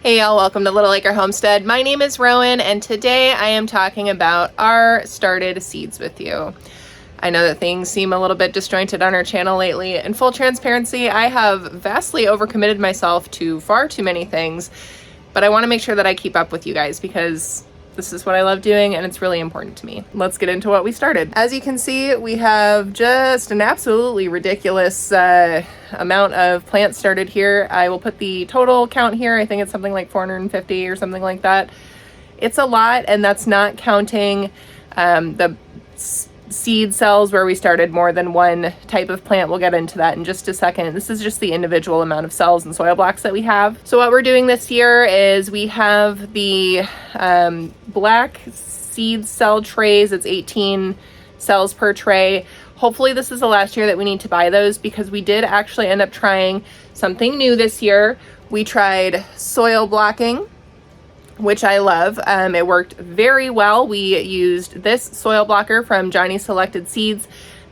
Hey y'all, welcome to Little Acre Homestead. My name is Rowan and today I am talking about our started seeds with you. I know that things seem a little bit disjointed on our channel lately. In full transparency, I have vastly overcommitted myself to far too many things, but I want to make sure that I keep up with you guys because this is what I love doing and it's really important to me. Let's get into what we started. As you can see, we have just an absolutely ridiculous amount of plants started here. I will put the total count here. I think it's something like 450 or something like that. It's a lot, and that's not counting the seed cells where we started more than one type of plant. We'll get into that in just a second. This is just the individual amount of cells and soil blocks that we have. So what we're doing this year is we have the black seed cell trays. It's 18 cells per tray. Hopefully this is the last year that we need to buy those because we did actually end up trying something new this year. We tried soil blocking, which I love. It worked very well. We used this soil blocker from Johnny's Selected Seeds.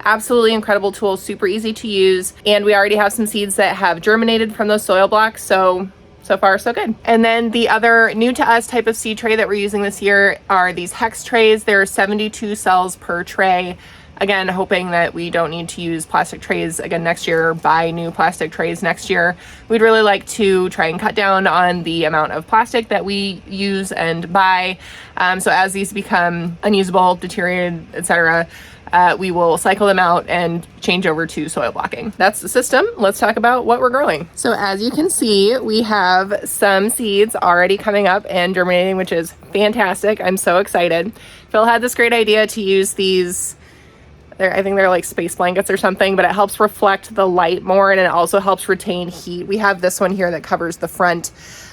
Absolutely incredible tool, super easy to use. And we already have some seeds that have germinated from those soil blocks. So far so good. And then the other new to us type of seed tray that we're using this year are these hex trays. There are 72 cells per tray. Again, hoping that we don't need to use plastic trays again next year or buy new plastic trays next year. We'd really like to try and cut down on the amount of plastic that we use and buy. So as these become unusable, deteriorated, etc., we will cycle them out and change over to soil blocking. That's the system. Let's talk about what we're growing. So as you can see, we have some seeds already coming up and germinating, which is fantastic. I'm so excited. Phil had this great idea to use these, I think they're like space blankets or something, but it helps reflect the light more and it also helps retain heat. We have this one here that covers the front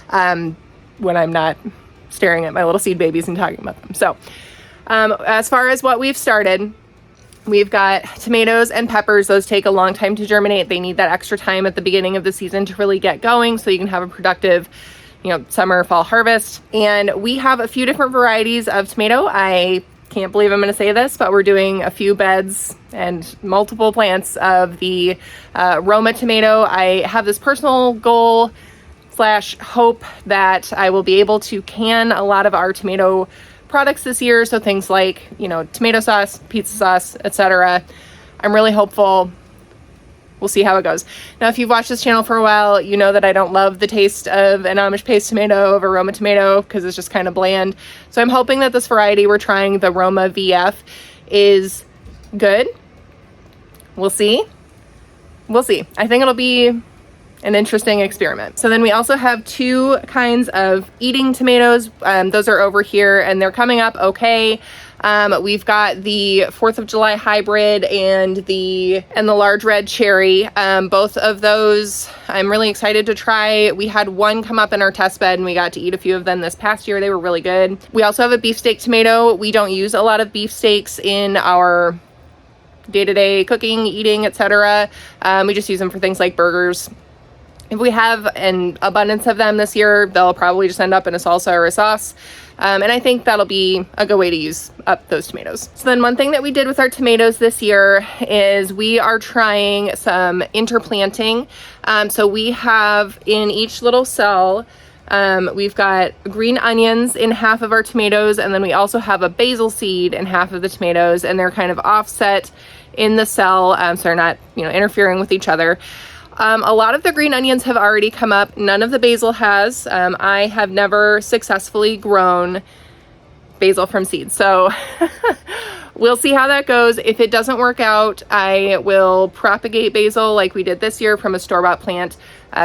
when I'm not staring at my little seed babies and talking about them. So as far as what we've started, we've got tomatoes and peppers. Those take a long time to germinate. They need that extra time at the beginning of the season to really get going so you can have a productive, summer, fall harvest. And we have a few different varieties of tomato. I can't believe I'm going to say this, but we're doing a few beds and multiple plants of the Roma tomato. I have this personal goal / hope that I will be able to can a lot of our tomato products this year. So things like, tomato sauce, pizza sauce, etc. I'm really hopeful. We'll see how it goes. Now, if you've watched this channel for a while, you know that I don't love the taste of an Amish paste tomato over Roma tomato because it's just kind of bland. So I'm hoping that this variety we're trying, the Roma VF, is good. We'll see. We'll see. I think it'll be an interesting experiment. So then we also have two kinds of eating tomatoes. Those are over here and they're coming up okay. We've got the 4th of July hybrid and the large red cherry. Both of those I'm really excited to try. We had one come up in our test bed and we got to eat a few of them this past year. They were really good. We also have a beefsteak tomato. We don't use a lot of beefsteaks in our day-to-day cooking, eating, etc. We just use them for things like burgers. If we have an abundance of them this year, they'll probably just end up in a salsa or a sauce. And I think that'll be a good way to use up those tomatoes. So then one thing that we did with our tomatoes this year is we are trying some interplanting. So we have in each little cell, we've got green onions in half of our tomatoes, and then we also have a basil seed in half of the tomatoes, and they're kind of offset in the cell, so they're not, interfering with each other. A lot of the green onions have already come up. None of the basil has. I have never successfully grown basil from seeds. So we'll see how that goes. If it doesn't work out, I will propagate basil like we did this year from a store-bought plant.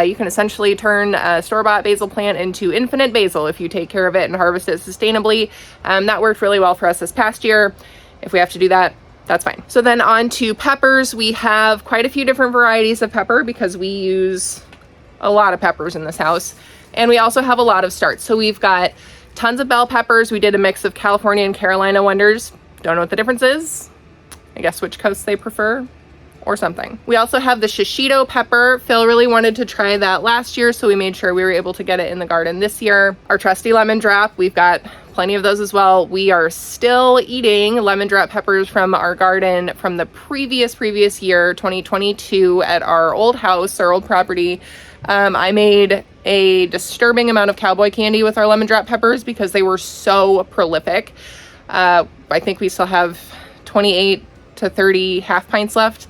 You can essentially turn a store-bought basil plant into infinite basil if you take care of it and harvest it sustainably. That worked really well for us this past year. If we have to do that, that's fine. So then on to peppers. We have quite a few different varieties of pepper because we use a lot of peppers in this house. And we also have a lot of starts. So we've got tons of bell peppers. We did a mix of California and Carolina wonders. Don't know what the difference is. I guess which coast they prefer or something. We also have the shishito pepper. Phil really wanted to try that last year, so we made sure we were able to get it in the garden this year. Our trusty lemon drop, we've got plenty of those as well. We are still eating lemon drop peppers from our garden from the previous year, 2022, at our old house, our old property. I made a disturbing amount of cowboy candy with our lemon drop peppers because they were so prolific. I think we still have 28 to 30 half pints left.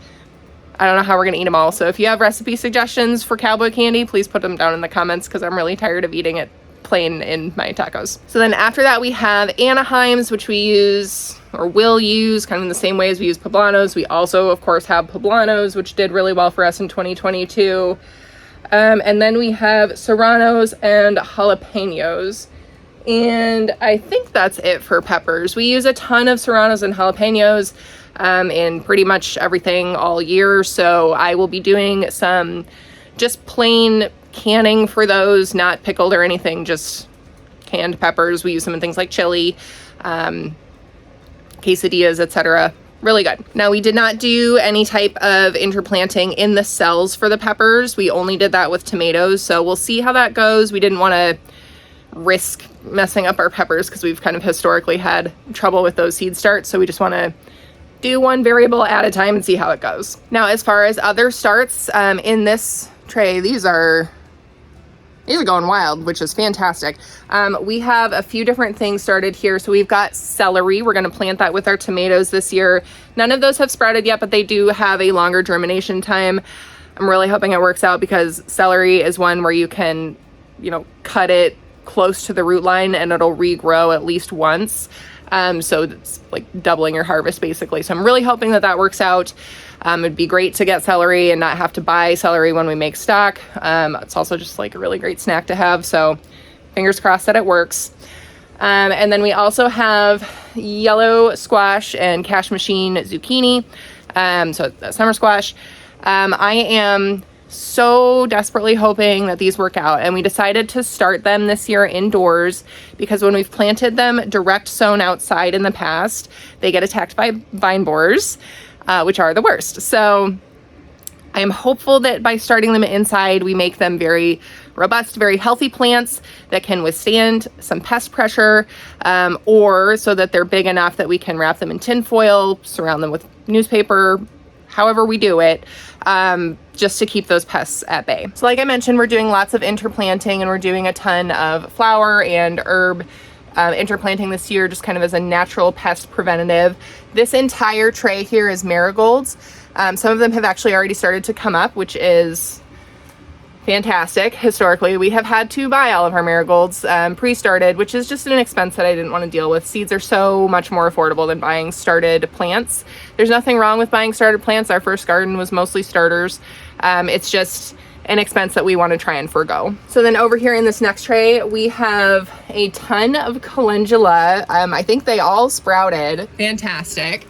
I don't know how we're gonna eat them all. So if you have recipe suggestions for cowboy candy, please put them down in the comments because I'm really tired of eating it plain in my tacos. So then after that we have Anaheims, which we use or will use kind of in the same way as we use poblanos. We also of course have poblanos, which did really well for us in 2022. And then we have serranos and jalapenos. And I think that's it for peppers. We use a ton of serranos and jalapenos in pretty much everything all year. So I will be doing some just plain canning for those, not pickled or anything, just canned peppers. We use them in things like chili, quesadillas, etc. Really good. Now we did not do any type of interplanting in the cells for the peppers. We only did that with tomatoes. So we'll see how that goes. We didn't want to risk messing up our peppers because we've kind of historically had trouble with those seed starts. So we just want to do one variable at a time and see how it goes. Now, as far as other starts in this tray, these are going wild, which is fantastic. We have a few different things started here. So we've got celery. We're going to plant that with our tomatoes this year. None of those have sprouted yet, but they do have a longer germination time. I'm really hoping it works out because celery is one where you can, cut it close to the root line and it'll regrow at least once. So it's like doubling your harvest basically. So I'm really hoping that works out. It'd be great to get celery and not have to buy celery when we make stock. It's also just like a really great snack to have. So fingers crossed that it works. And then we also have yellow squash and cash machine zucchini. So that's summer squash. I am so desperately hoping that these work out, and we decided to start them this year indoors because when we've planted them direct sown outside in the past, they get attacked by vine borers, which are the worst. So I am hopeful that by starting them inside, we make them very robust, very healthy plants that can withstand some pest pressure, or so that they're big enough that we can wrap them in tin foil, surround them with newspaper, however we do it, just to keep those pests at bay. So like I mentioned, we're doing lots of interplanting and we're doing a ton of flower and herb interplanting this year, just kind of as a natural pest preventative. This entire tray here is marigolds. Some of them have actually already started to come up, which is fantastic. Historically, we have had to buy all of our marigolds pre-started, which is just an expense that I didn't want to deal with. Seeds are so much more affordable than buying started plants. There's nothing wrong with buying started plants. Our first garden was mostly starters. It's just an expense that we want to try and forgo. So then over here in this next tray, we have a ton of calendula. I think they all sprouted. Fantastic.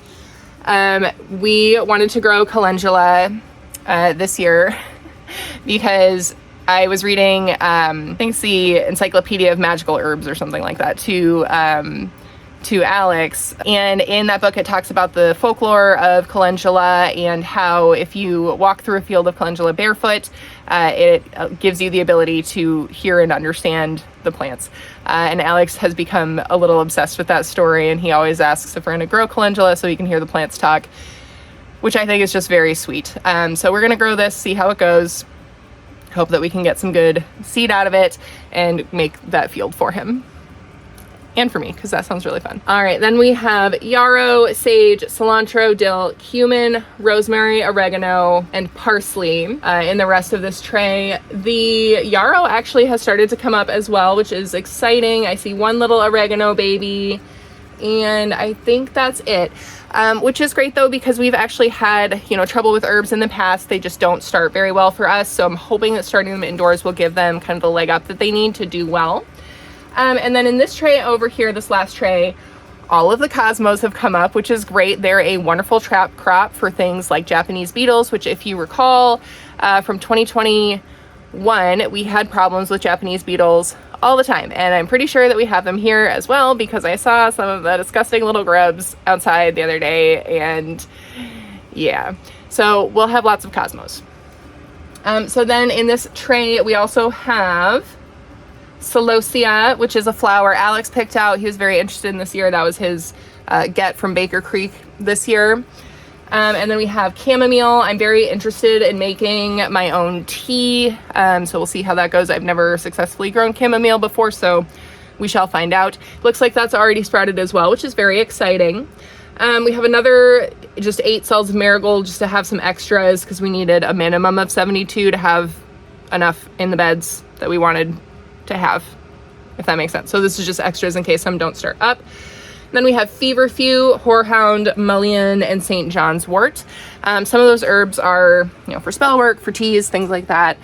We wanted to grow calendula this year because I was reading, I think it's the Encyclopedia of Magical Herbs or something like that to Alex. And in that book, it talks about the folklore of calendula and how if you walk through a field of calendula barefoot, it gives you the ability to hear and understand the plants. And Alex has become a little obsessed with that story, and he always asks if we're going to grow calendula so he can hear the plants talk, which I think is just very sweet. So we're going to grow this, see how it goes, hope that we can get some good seed out of it and make that field for him. And for me, because that sounds really fun. All right, then we have yarrow, sage, cilantro, dill, cumin, rosemary, oregano, and parsley in the rest of this tray. The yarrow actually has started to come up as well, which is exciting. I see one little oregano baby, and I think that's it. Which is great though, because we've actually had, trouble with herbs in the past. They just don't start very well for us. So I'm hoping that starting them indoors will give them kind of the leg up that they need to do well. And then in this tray over here, this last tray, all of the cosmos have come up, which is great. They're a wonderful trap crop for things like Japanese beetles, which if you recall from 2021, we had problems with Japanese beetles all the time. And I'm pretty sure that we have them here as well, because I saw some of the disgusting little grubs outside the other day. And yeah, so we'll have lots of cosmos. So then in this tray, we also have celosia, which is a flower Alex picked out. He was very interested in this year. That was his get from Baker Creek this year. And then we have chamomile. I'm very interested in making my own tea, so we'll see how that goes. I've never successfully grown chamomile before, so we shall find out. Looks like that's already sprouted as well, which is very exciting. We have another just 8 cells of marigold just to have some extras because we needed a minimum of 72 to have enough in the beds that we wanted to have, if that makes sense. So this is just extras in case some don't start up. Then we have feverfew, horehound, mullein, and St. John's wort. Some of those herbs are, you know, for spell work, for teas, things like that.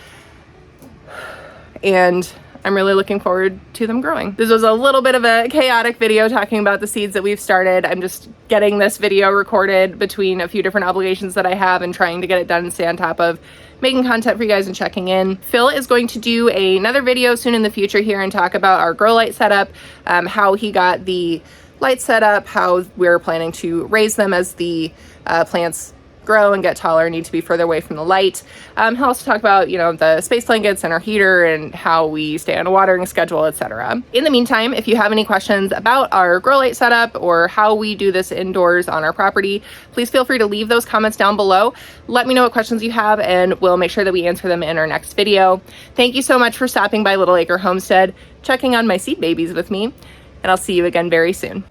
And I'm really looking forward to them growing. This was a little bit of a chaotic video talking about the seeds that we've started. I'm just getting this video recorded between a few different obligations that I have and trying to get it done and stay on top of making content for you guys and checking in. Phil is going to do another video soon in the future here and talk about our grow light setup, how he got the light set up, how we're planning to raise them as the plants grow and get taller and need to be further away from the light. He'll also talk about, you know, the space blankets and our heater and how we stay on a watering schedule, etc. In the meantime, if you have any questions about our grow light setup or how we do this indoors on our property, please feel free to leave those comments down below. Let me know what questions you have and we'll make sure that we answer them in our next video. Thank you so much for stopping by Little Acre Homestead, checking on my seed babies with me, and I'll see you again very soon.